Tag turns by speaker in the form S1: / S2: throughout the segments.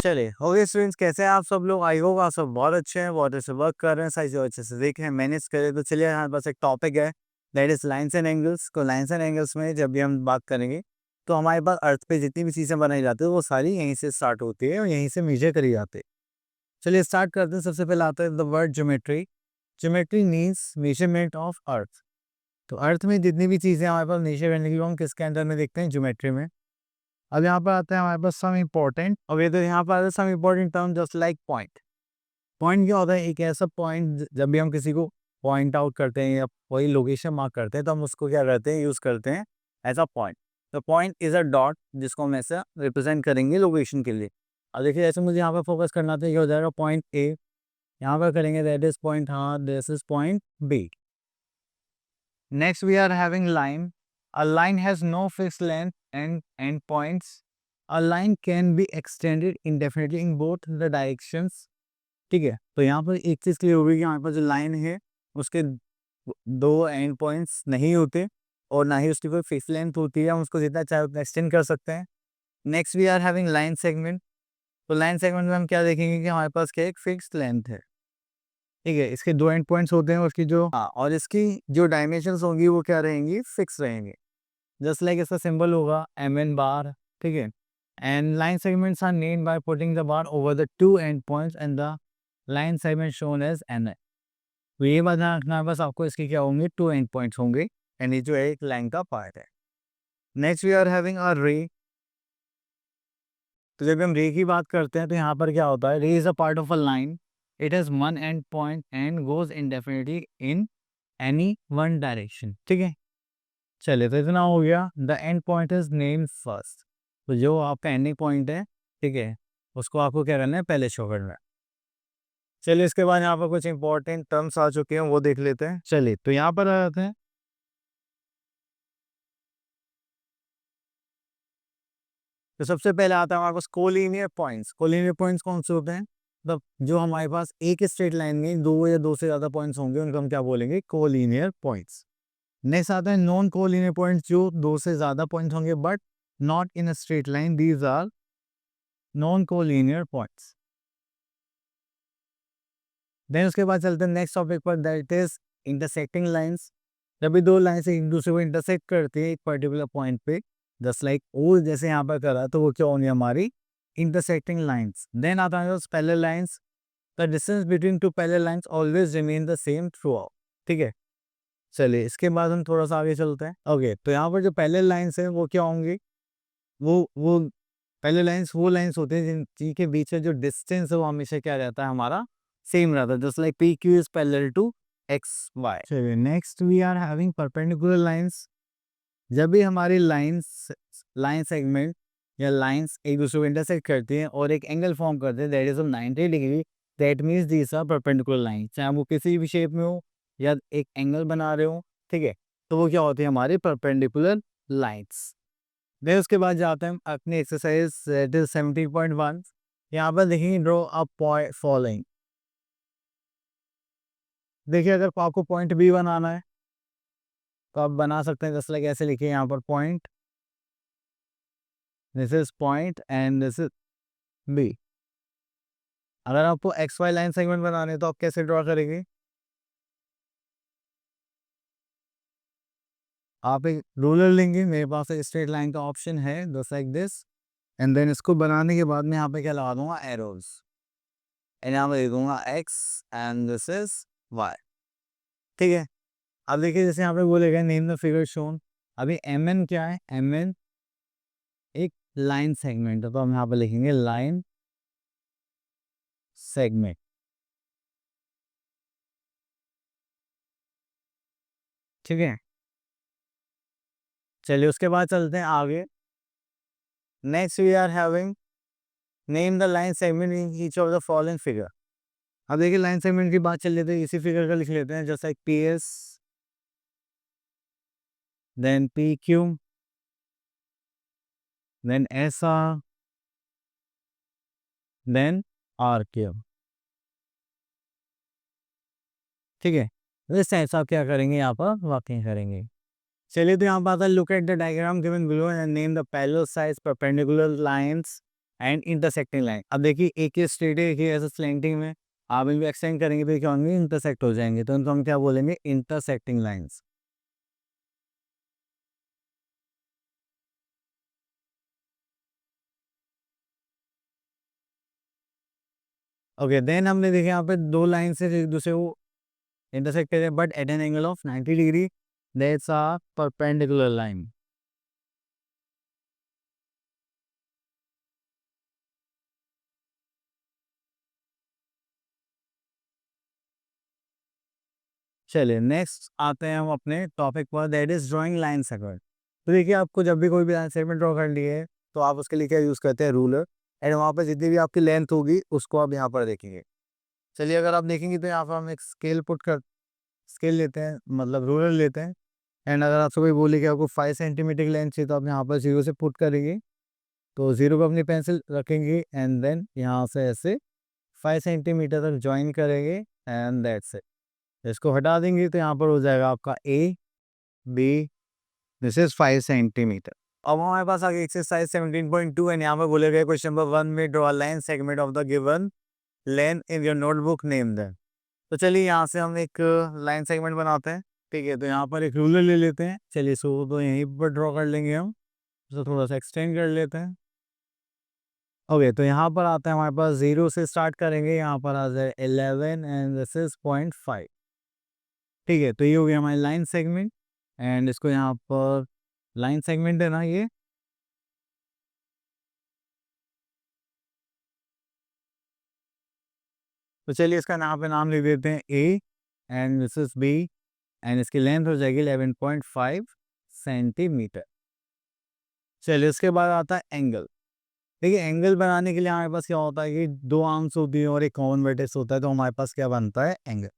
S1: चलिए, okay students, कैसे हैं आप सब लोग? आई होप आप सब बहुत अच्छे हैं, बहुत अच्छे से वर्क कर रहे हैं, सारी चीज़ें अच्छे से देख रहे हैं, मैनेज कर रहे हैं। तो चलिए, हमारे पास एक टॉपिक है, that is lines and angles. तो लाइन्स एंड एंगल्स में जब भी हम बात करेंगे, तो हमारे पास अर्थ पे जितनी भी चीज़ें बनाई जाती है, वो सारी यहीं से स्टार्ट होती है और यहीं से मेजर करी जाती है। चलिए स्टार्ट करते हैं। सबसे पहले आता है the word geometry. Geometry means measurement of earth. तो अर्थ में जितनी भी चीज़ें हमारे पास मेजर करने की, वो हम किसके अंदर में देखते हैं? ज्योमेट्री में। अब यहाँ पर आता है हमारे पास सम इम्पोर्टेंट, ओके, तो यहाँ पर आता है some important term just like point. Point क्या होता है? एक ऐसा पॉइंट, जब भी हम किसी को पॉइंट आउट करते हैं या कोई लोकेशन मार्क करते हैं, तो हम उसको क्या करते हैं? यूज़ करते हैं एज अ पॉइंट। तो पॉइंट इज़ अ डॉट, जिसको हम ऐसा रिप्रेजेंट करेंगे लोकेशन के लिए। अब देखिए, जैसे मुझे यहाँ पर फोकस करना था, ये हो जाएगा पॉइंट ए। यहाँ पर करेंगे दैट इज पॉइंट, हाँ, this is point B. Next we are having line. A line has no fixed length and endpoints. A line can be extended indefinitely in both the directions. ठीक है, तो यहाँ पर एक चीज़ क्लियर होगी कि हमारे पास जो लाइन है, उसके दो एंड पॉइंट्स नहीं होते और ना ही उसकी कोई फिक्स लेंथ होती है। हम उसको जितना चाहे उतना एक्सटेंड कर सकते हैं। Next we are having line segment. तो लाइन सेगमेंट में हम क्या देखेंगे कि हमारे पास क्या एक फिक्स लेंथ है। ठीक है, इसके दो एंड पॉइंट्स होते हैं, उसकी जो, हाँ, और इसकी जो डायमेंशंस होंगी वो क्या रहेंगी? फिक्स रहेंगे। जस्ट लाइक इसका सिंबल होगा MN बार। ठीक है, and line segments are named by putting the bar over the two end points and the line segment shown as NN। तो ये बात ध्यान रखना है, बस आपको इसके क्या होंगे? टू एंड पॉइंट्स होंगे, एंड ये जो है एक लाइन का पार्ट है। Next we are having a ray. तो जब हम रे की बात करते हैं, तो यहाँ पर क्या होता है? रे is a part of a line. It has one and point and goes इंडेफिनिटली in any one direction. ठीक है, चलिए, तो इतना हो गया। The end point is name first. तो जो आपका एंडिंग पॉइंट है, ठीक है, उसको आपको क्या करना है? पहले शो करना है। चलिए, इसके बाद यहाँ पर कुछ इंपॉर्टेंट टर्म्स आ चुके हैं, वो देख लेते हैं। चलिए, तो यहाँ पर आ जाते हैं। तो सबसे पहले आता है हमारे पास कोलिनियर पॉइंट्स। कोलिनियर पॉइंट्स कौन से होते हैं? मतलब जो हमारे पास एक स्ट्रेट लाइन में दो या दो से ज्यादा पॉइंट्स होंगे, उनको हम क्या बोलेंगे? Collinear points. नेक्स्ट आता है नॉन कोलिनियर पॉइंट्स, जो दो से ज्यादा पॉइंट्स होंगे but not in a straight line. These are non collinear points. Then उसके बाद चलते हैं नेक्स्ट टॉपिक पर, दैट इज इंटरसेक्टिंग लाइंस। जब भी दो लाइंस एक दूसरे को इंटरसेक्ट करती है एक पर्टिकुलर पॉइंट पे, जस्ट लाइक ओ जैसे यहाँ पर करा, तो वो क्या होंगी? हमारी इंटरसेक्टिंग लाइंस। देन आता है parallel lines. The distance between two parallel lines always remain the same through out. ठीक है, चलिए, इसके बाद हम थोड़ा सा आगे चलते हैं। ओके, तो यहाँ पर जो पैरेलल लाइंस है वो क्या होंगी? वो पैरेलल लाइंस वो लाइंस होते हैं जिनके बीच में जो डिस्टेंस है वो हमेशा क्या रहता है? हमारा सेम रहता है। Just like PQ is parallel to XY। चलिए, next we are having perpendicular lines. जब भी हमारी लाइन सेगमेंट या लाइंस एक दूसरे को इंटरसेक्ट करती हैं और एक एंगल फॉर्म करते हैं, that is 90 degree, that means these are perpendicular line. चाहे वो किसी भी शेप में हो या एक एंगल बना रहे हो, ठीक है, तो वो क्या होती है? हमारी परपेंडिकुलर लाइंस। देन उसके बाद जाते हैं हम अपनी एक्सरसाइज 70.1। यहाँ पर देखेंगे ड्रॉ अ पॉइंट फॉलोइंग। देखिए, अगर आपको पॉइंट बी बनाना है तो आप बना सकते हैं। जैसे लाइक ऐसे लिखिए यहाँ पर point, this is point and this is B. अगर आपको XY लाइन सेगमेंट बनाने हैं तो आप कैसे ड्रॉ करेंगे? आप एक रूलर लेंगे, मेरे पास एक स्ट्रेट लाइन का ऑप्शन है just like this, and then इसको बनाने के बाद में यहाँ पे क्या लगा दूंगा? एरोज, एंड यहाँ पे लिख दूंगा X and this is Y। ठीक है, अब देखिए, जैसे यहाँ पे बोलेगा नेम द फिगर शोन। अभी MN क्या है? MN एक लाइन सेगमेंट है, तो हम यहाँ पे लिखेंगे लाइन सेगमेंट। ठीक है, चलिए, उसके बाद चलते हैं आगे। Next we are having name the line segment in each of the following figure. अब देखिए, लाइन सेगमेंट की बात चल रही है, इसी फिगर का लिख लेते हैं। जैसे PS, then PQ, then SR, then RQ। ठीक है, इस ऐसा क्या करेंगे? यहाँ पर वाकई करेंगे। चलिए, तो यहाँ पर आता है look at the diagram given below and name the parallel sides perpendicular lines and intersecting line. अब देखिए एक ही स्ट्रेट है, एक ही ऐसा स्लैंटिंग में, आप इनको एक्सटेंड करेंगे तो क्या होंगे, इंटरसेक्ट हो जाएंगे, तो इनको हम क्या बोलेंगे, इंटरसेक्टिंग लाइन्स। ओके, देन हमने देखे यहाँ पे दो लाइन से एक दूसरे को इंटरसेक्ट करे but at an angle of 90 degree, that's a perpendicular line. चलिए नेक्स्ट आते हैं हम अपने टॉपिक पर, that is drawing line segment. तो देखिए आपको जब भी कोई भी लाइन सेगमेंट ड्रॉ कर लिए तो आप उसके लिए क्या यूज़ करते हैं, रूलर। एंड वहाँ पर जितनी भी आपकी लेंथ होगी उसको आप यहाँ पर देखेंगे। चलिए अगर आप देखेंगे तो यहाँ पर हम एक स्केल लेते हैं, मतलब रूलर लेते हैं। एंड अगर आपसे कोई बोले कि आपको 5 सेंटीमीटर की लेंथ चाहिए तो आप यहाँ पर जीरो से पुट करेंगे, तो जीरो पर अपनी पेंसिल रखेंगे एंड देन यहाँ से ऐसे 5 सेंटीमीटर तक ज्वाइन करेंगे एंड दैट्स इट। इसको हटा देंगे तो यहाँ पर हो जाएगा आपका A B, this is 5 centimetre. अब हमारे पास आगे एक्सरसाइज 17.2 एंड यहाँ पर बोले गए क्वेश्चन नंबर 1 में draw line segment of the given length in your notebook, name them. तो चलिए यहाँ से हम एक लाइन सेगमेंट बनाते हैं। ठीक है, तो यहाँ पर एक रूलर ले लेते हैं। चलिए इसको तो यहीं पर ड्रॉ कर लेंगे हम, तो थोड़ा सा एक्सटेंड कर लेते हैं। ओके, तो यहाँ पर आता है हमारे पास, जीरो से स्टार्ट करेंगे, यहाँ पर आ जाए 11 एंड दिस इज 0.5। ठीक है, तो ये हो गया हमारी लाइन सेगमेंट एंड इसको यहाँ पर लाइन सेगमेंट है ना ये। तो चलिए इसका यहाँ पे नाम लिख देते हैं A and this is B and इसकी लेंथ हो जाएगी 11.5 सेंटीमीटर। चलिए इसके बाद आता है एंगल। देखिए एंगल बनाने के लिए हमारे पास क्या होता है कि दो आर्म्स होती है और एक कॉमन वर्टेक्स होता है, तो हमारे पास क्या बनता है, एंगल।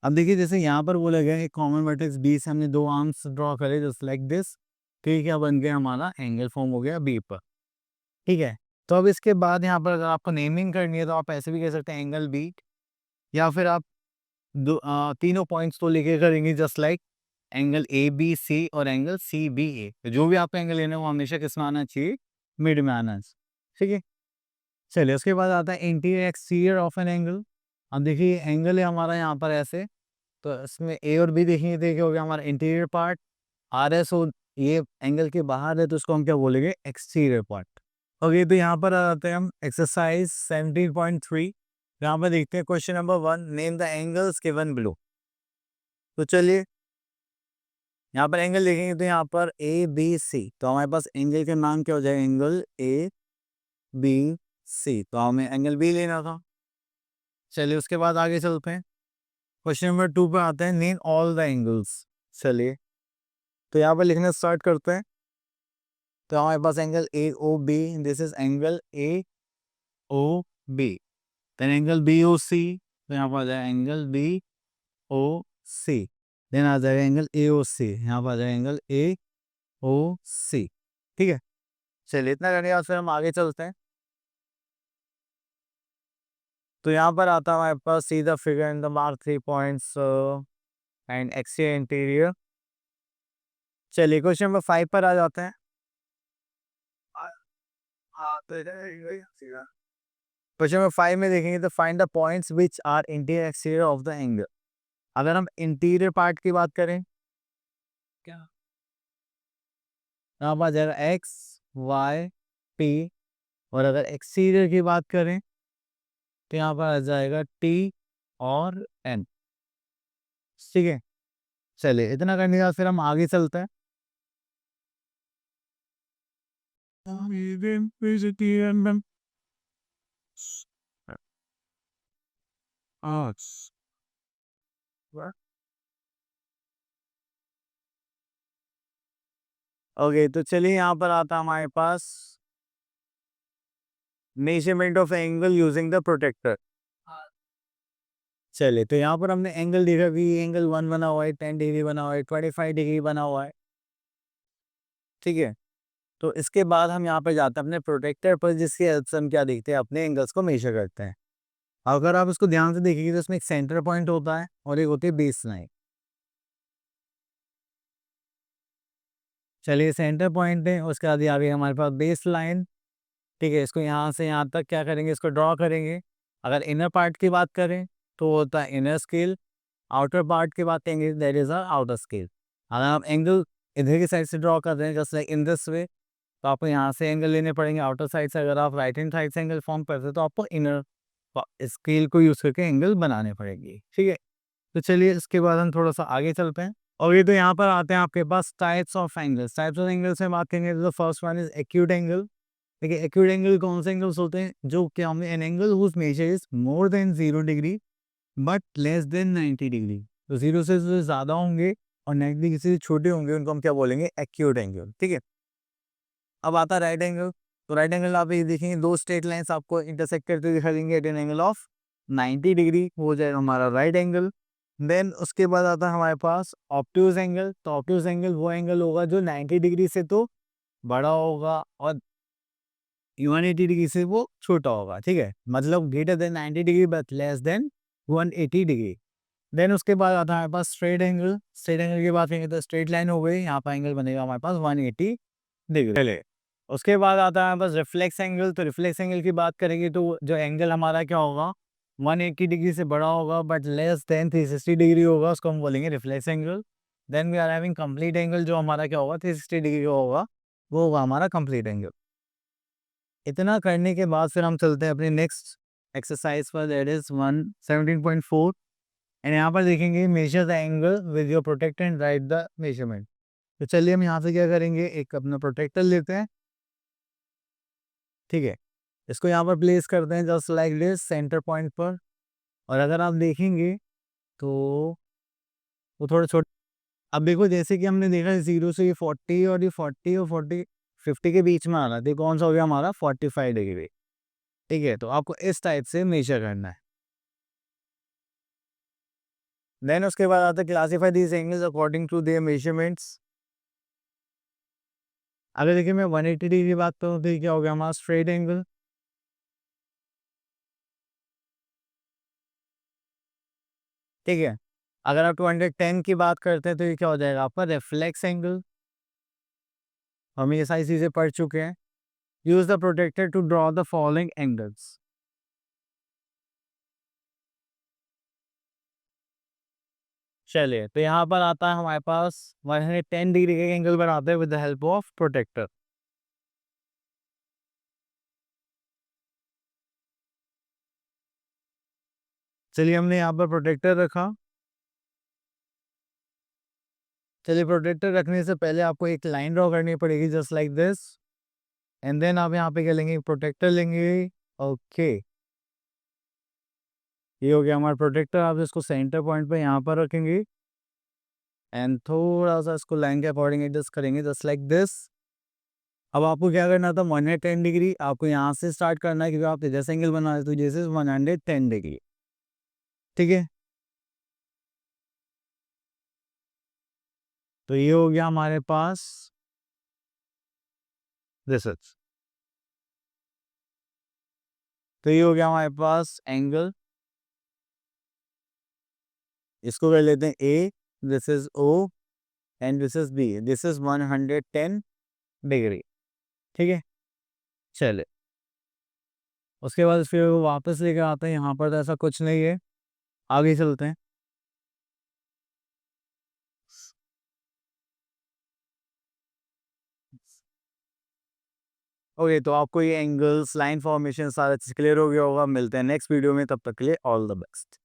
S1: अब देखिए जैसे यहाँ पर बोला गया है कॉमन वर्टेक्स बी से हमने दो आर्म्स ड्रॉ करे जस्ट लाइक दिस, तो ये क्या बन गया, हमारा एंगल फॉर्म हो गया बी पर। ठीक है, तो अब इसके बाद यहाँ पर अगर आपको नेमिंग करनी है तो आप ऐसे भी कह सकते हैं एंगल बी, या फिर आप तीनों पॉइंट्स तो लेके करेंगे just like angle A B C और एंगल सी बी ए। जो भी आपका एंगल लेना है वो हमेशा किस में आना चाहिए, मिड में आना चाहिए। ठीक है, चलिए उसके बाद आता है interior exterior of an angle. अब देखिए एंगल है हमारा यहाँ पर ऐसे, तो इसमें ए और बी देखेंगे, देखिए हो गया हमारा interior part. R S O ये एंगल के बाहर है तो उसको हम क्या बोलेंगे, एक्सटीरियर पार्ट। ओके, तो यहाँ पर आ जाते हैं हम एक्सरसाइज 17.3। यहाँ पर देखते हैं question number 1, name the angles given below. तो चलिए यहाँ पर एंगल देखेंगे तो यहाँ पर ए बी सी, तो हमारे पास एंगल के नाम क्या हो जाएगा, एंगल ए बी सी, तो हमें एंगल बी लेना था। चलिए उसके बाद आगे चलते हैं, क्वेश्चन नंबर 2 पे आते हैं, नेम ऑल द एंगल्स। चलिए तो यहाँ पर लिखना स्टार्ट करते हैं। तो हमारे पास angle A O B, this is angle A O B. Then angle B O C, तो यहाँ पर आ जाएगा angle B O C. Then आ जाएगा एंगल ए ओ सी, यहाँ पर आ जाएगा एंगल ए ओ सी। ठीक है, चलिए इतना करने के बाद फिर हम आगे चलते हैं। तो यहाँ पर आता है हमारे पास, see the figure in the mark 3 points and exterior interior. चलिए क्वेश्चन नंबर 5 पर आ जाते हैं। क्वेश्चन नंबर 5 में देखेंगे तो find the points which are interior exterior of the angle. अगर हम इंटीरियर पार्ट की बात करें, क्या यहाँ पर आ जाएगा एक्स वाई पी, और अगर एक्सटीरियर की बात करें तो यहाँ पर आ जाएगा टी और एन। ठीक है, चलिए इतना करने के बाद फिर हम आगे चलते हैं। ओके, तो चलिए यहाँ पर आता है हमारे पास measurement of angle using the protractor. चलिए तो यहाँ पर हमने एंगल देखा कि एंगल 1 बना हुआ है, 10 डिग्री बना हुआ है, 25 डिग्री बना हुआ है। ठीक है, तो इसके बाद हम यहाँ पे जाते हैं अपने प्रोटेक्टर पर, जिसकी हेल्प से हम क्या देखते हैं, अपने एंगल्स को मेजर करते हैं। अगर आप इसको ध्यान से देखेंगे तो इसमें एक सेंटर पॉइंट होता है और एक होती है बेस लाइन। चलिए सेंटर पॉइंट है, उसके बाद ये आ गई हमारे पास बेस लाइन। ठीक है, इसको यहाँ से यहाँ तक क्या करेंगे, इसको ड्रॉ करेंगे। अगर इनर पार्ट की बात करें तो होता है इनर स्केल, आउटर पार्ट की बात करेंगे that is a outer scale. अगर आप एंगल इधर की साइड से ड्रॉ कर रहे हैं just like in this way, तो आपको यहाँ से एंगल लेने पड़ेंगे आउटर साइड से। अगर आप राइट हैंड साइड से एंगल फॉर्म करते हैं तो आपको इनर स्केल को यूज करके एंगल बनाने पड़ेंगे। ठीक है, तो चलिए इसके बाद हम थोड़ा सा आगे चलते हैं। और ये तो यहाँ पर आते हैं आपके पास types of angles. Types of angles में बात करेंगे तो first one is acute angle. देखिए एक्यूट एंगल कौन से एंगल्स होते हैं, जो कि हमें an angle whose measure is more than 0 degree but less than 90 degree. तो 0 से जो ज़्यादा होंगे और 90 से छोटे होंगे उनको हम क्या बोलेंगे, एक्यूट एंगल। ठीक है, अब आता है राइट एंगल। तो राइट एंगल आप ये देखेंगे दो स्ट्रेट लाइंस आपको इंटरसेक्ट करते दिखाई देंगे at an angle of 90 degree, हो जाएगा हमारा राइट एंगल। देन उसके बाद आता है हमारे पास ऑब्ट्यूज एंगल। तो ऑब्ट्यूज एंगल वो एंगल होगा जो 90 डिग्री से तो बड़ा होगा और 180 डिग्री से वो छोटा होगा। ठीक है, मतलब greater than 90 degree but less than 180 degree. Then उसके बाद आता है हमारे पास स्ट्रेट एंगल। स्ट्रेट एंगल की बात करेंगे तो स्ट्रेट लाइन हो गई, यहाँ पर एंगल बनेगा हमारे पास 180 डिग्री। चले, उसके बाद आता है बस रिफ्लेक्स एंगल। तो रिफ्लेक्स एंगल की बात करेंगे तो जो एंगल हमारा क्या होगा, 180 डिग्री से बड़ा होगा बट लेस देन 360 डिग्री होगा, उसको हम बोलेंगे reflex angle. Then we are having complete angle, जो हमारा क्या होगा 360 डिग्री का होगा, वो होगा हमारा कंप्लीट एंगल। इतना करने के बाद फिर हम चलते हैं अपने नेक्स्ट एक्सरसाइज पर, दैट इज 117.4। एंड यहाँ पर देखेंगे measure the angle with your protractor and write the measurement. तो चलिए हम यहाँ से क्या करेंगे, एक अपना प्रोटेक्टर लेते हैं। ठीक है, इसको यहाँ पर प्लेस करते हैं just like this centre point पर। और अगर आप देखेंगे तो वो थोड़ा छोटा, अब देखो जैसे कि हमने देखा 0 से ये 40 और ये 40 और 50 के बीच में आ रहा है, तो कौन सा हो गया हमारा 45 डिग्री। ठीक है, तो आपको इस टाइप से मेजर करना है। देन उसके बाद आता है classify these angles according to their measurements. अगर देखिए मैं 180 डिग्री की बात करूँ तो ये क्या हो गया हमारा स्ट्रेट एंगल। ठीक है, अगर आप 210 की बात करते हैं तो ये क्या हो जाएगा आपका रिफ्लेक्स एंगल। हम ये सारी चीज़ें पढ़ चुके हैं। Use the protractor to draw the following angles. चलिए, तो यहाँ पर आता है हमारे पास 110 डिग्री का एंगल बनाते हैं with the help of protractor. चलिए हमने यहाँ पर प्रोटेक्टर रखा। चलिए प्रोटेक्टर रखने से पहले आपको एक लाइन ड्रॉ करनी पड़ेगी just like this. And then आप यहाँ पे क्या लेंगे, प्रोटेक्टर लेंगे। ओके, ये हो गया हमारा प्रोटेक्टर। आप इसको सेंटर पॉइंट पे यहाँ पर रखेंगे एंड थोड़ा सा इसको लाइन के अकॉर्डिंग एडजस्ट करेंगे जस्ट लाइक दिस। अब आपको क्या करना था, 110 डिग्री आपको यहाँ से स्टार्ट करना है क्योंकि आप इधर से एंगल बना रहे, तो जैसे 110 डिग्री। ठीक है, तो ये हो गया हमारे पास दिस इज, तो ये हो गया हमारे पास एंगल। इसको कर लेते हैं A, this is O and this is B, this is 110 degree. ठीक है, चले उसके बाद फिर वो वापस लेकर आते हैं यहाँ पर, तो ऐसा कुछ नहीं है। आगे चलते हैं। ओके, तो आपको ये एंगल्स लाइन फॉर्मेशन सारा चीज क्लियर हो गया होगा। मिलते हैं नेक्स्ट वीडियो में, तब तक के लिए ऑल द बेस्ट।